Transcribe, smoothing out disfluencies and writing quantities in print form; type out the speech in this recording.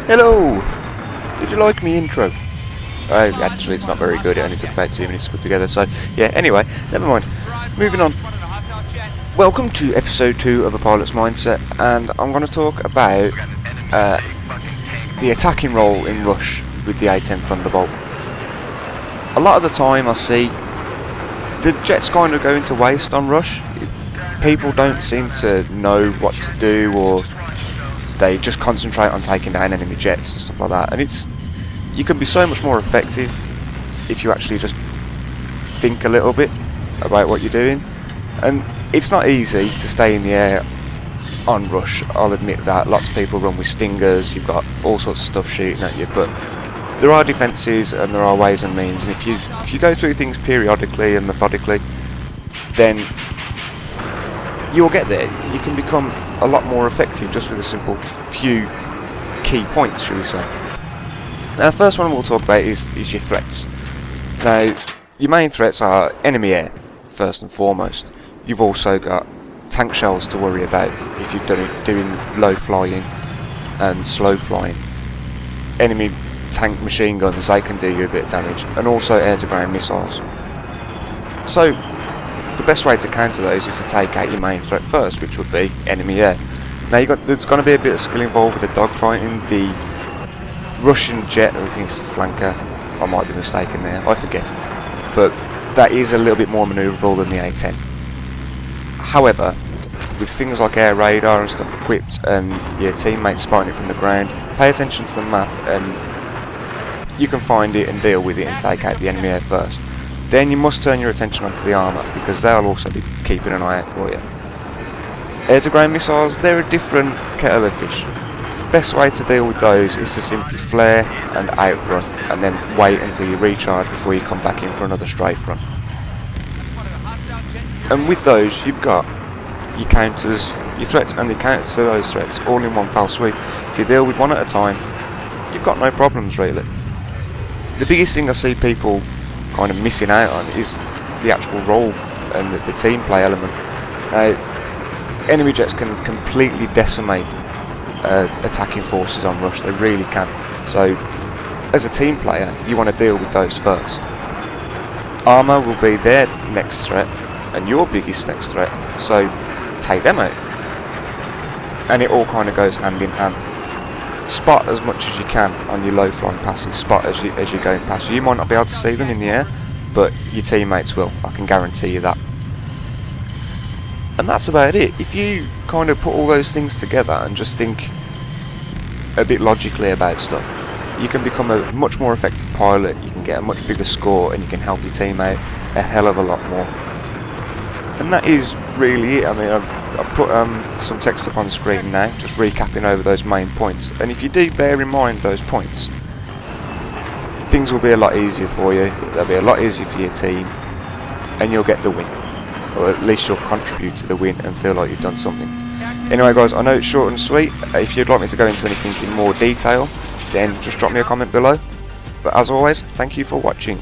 Hello! Did you like me intro? Actually, it's not very good. It only took about 2 minutes to put together, so yeah, anyway, never mind. Moving on. Welcome to episode 2 of A Pilot's Mindset, and I'm going to talk about the attacking role in Rush with the A10 Thunderbolt. A lot of the time I see the jets kind of go into waste on Rush. People don't seem to know what to do, or they just concentrate on taking down enemy jets and stuff like that, and you can be so much more effective if you actually just think a little bit about what you're doing. And it's not easy to stay in the air on Rush, I'll admit that. Lots of people run with stingers, you've got all sorts of stuff shooting at you, but there are defences and there are ways and means, and if you go through things periodically and methodically, then you'll get there. You can become a lot more effective just with a simple few key points, shall we say. Now, the first one we'll talk about is your threats. Now, your main threats are enemy air, first and foremost. You've also got tank shells to worry about if you're doing low flying and slow flying. Enemy tank machine guns, they can do you a bit of damage, and also air-to-ground missiles. So the best way to counter those is to take out your main threat first, which would be enemy air. Now there's going to be a bit of skill involved with the dogfighting. The Russian jet, I think it's the flanker, I might be mistaken there, I forget, but that is a little bit more manoeuvrable than the A10. However, with things like air radar and stuff equipped, and your teammates spotting it from the ground, pay attention to the map and you can find it and deal with it and take out the enemy air first. Then you must turn your attention onto the armour, because they'll also be keeping an eye out for you. Air-to-ground missiles, they're a different kettle of fish. Best way to deal with those is to simply flare and outrun, and then wait until you recharge before you come back in for another strafe run. And with those, you've got your counters, your threats and the counters to those threats, all in one fell swoop. If you deal with one at a time, you've got no problems really. The biggest thing I see people kind of missing out on is the actual role and the team play element. Enemy jets can completely decimate attacking forces on Rush, they really can. So as a team player, you want to deal with those first. Armour will be their next threat and your biggest next threat, so take them out. And it all kind of goes hand in hand. Spot as much as you can on your low flying passes, spot as you're going past. You might not be able to see them in the air, but your teammates will, I can guarantee you that. And that's about it. If you kind of put all those things together and just think a bit logically about stuff, you can become a much more effective pilot, you can get a much bigger score, and you can help your team out a hell of a lot more. And that is really it. I mean, I've put some text up on the screen now, just recapping over those main points, and if you do bear in mind those points, things will be a lot easier for you, they'll be a lot easier for your team, and you'll get the win, or at least you'll contribute to the win and feel like you've done something. Anyway guys, I know it's short and sweet. If you'd like me to go into anything in more detail, then just drop me a comment below, but as always, thank you for watching.